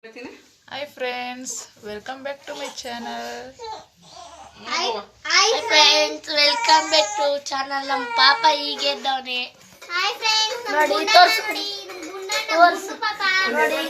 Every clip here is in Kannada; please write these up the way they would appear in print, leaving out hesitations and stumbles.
Hi friends, welcome back to my channel. Hi friends, welcome back to channel. ನಮ್ಮ ಪಾಪ ಹೀಗೆ ಇದ್ದವನೇ. Hi friends, ನೋಡಿ ತೋರ್ಸು ಪಾಪ ನೋಡಿ.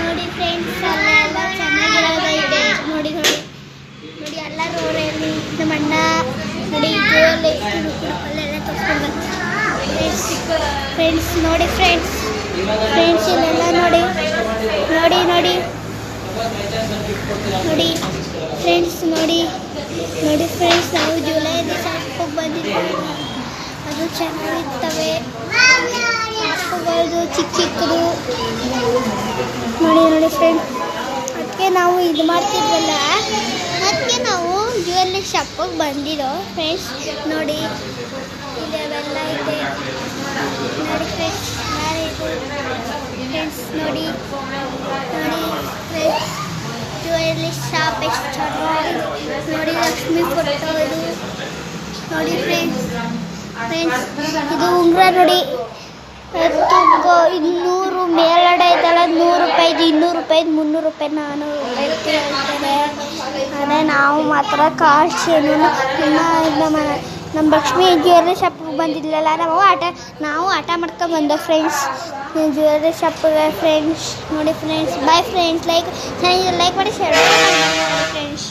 ನೋಡಿ ಫ್ರೆಂಡ್ಸ್ ಅಲ್ಲೆಲ್ಲ ಚೆನ್ನಾಗಿರೋದು ಇದೆ. ನೋಡಿ ನೋಡಿ ನೋಡಿ ಎಲ್ಲ ರೋಡಲ್ಲಿ ನಮ್ಮ ಅಣ್ಣ ನೋಡಿ ಜೋರಲ್ಲಿ ಅಲ್ಲೆಲ್ಲ ತೋರಿಸ್ಕೊಂಡು ಫ್ರೆಂಡ್ಸ್ ನೋಡಿ ಫ್ರೆಂಡ್ಸ್ ಇಲ್ಲೆಲ್ಲ ನೋಡಿ ನೋಡಿ ನೋಡಿ ನೋಡಿ ಫ್ರೆಂಡ್ಸ್ ನೋಡಿ ನೋಡಿ ಫ್ರೆಂಡ್ಸ್ ನಾವು ಜುಲೈ ದಿವಸ ಹೋಗಿ ಬಂದಿದ್ದೀವಿ. ಅದು ಚೆನ್ನಾಗಿರ್ತವೆ ಚಿಕ್ಕ ಚಿಕ್ಕದು ನೋಡಿ ನೋಡಿ ಫ್ರೆಂಡ್ಸ್. ಅದಕ್ಕೆ ನಾವು ಇದು ಮಾಡ್ತಿದ್ವಲ್ಲ, ಅದಕ್ಕೆ ನಾವು ಜ್ಯುವೆಲ್ಲರಿ ಶಾಪಿಗೆ ಬಂದಿರೋ ಫ್ರೆಂಡ್ಸ್. ನೋಡಿ ಇದೆಲ್ಲ ಇದೆ ನೋಡಿ ಫ್ರೆಂಡ್ಸ್. ಫ್ರೆಂಡ್ಸ್ ನೋಡಿ ನೋಡಿ ಫ್ರೆಂಡ್ಸ್ ಜ್ಯುವೆಲ್ಲರಿ ಶಾಪ್ ಎಷ್ಟು ಚೆನ್ನಾಗಿದೆ ನೋಡಿ. ಲಕ್ಷ್ಮಿ ಫೋಟೋ ಇದು ನೋಡಿ ಫ್ರೆಂಡ್ಸ್. ಇದು ಉಂಗುರ ನೋಡಿ 200 ಮೇಲ್ಗಡೆ ಐತಲ್ಲ, 100 ರೂಪಾಯಿದು, 200 ರೂಪಾಯಿದು, 300 ರೂಪಾಯಿ, 400 ರೂಪಾಯಿ ಹೇಳ್ತಾರೆ. ಅದೇ ನಾವು ಮಾತ್ರ ಕಾಸ್ಟ್ ಏನು ನಮ್ಮ ಲಕ್ಷ್ಮಿ ಜ್ಯುವೆಲ್ಲರಿ ಶಾಪಿಗೆ ಬಂದಿದ್ಲಲ್ಲ, ನಾವು ಆಟ ಮಾಡ್ಕೊಂಡು ಬಂದೋ ಫ್ರೆಂಡ್ಸ್ ಜ್ಯುವೆಲ್ಲರಿ ಶಾಪಿಗೆ ಫ್ರೆಂಡ್ಸ್. ನೋಡಿ ಫ್ರೆಂಡ್ಸ್, ಬಾಯ್ ಫ್ರೆಂಡ್ಸ್. ಲೈಕ್ ಮಾಡಿ, ಶೇರ್ ಮಾಡಿ ಫ್ರೆಂಡ್ಸ್.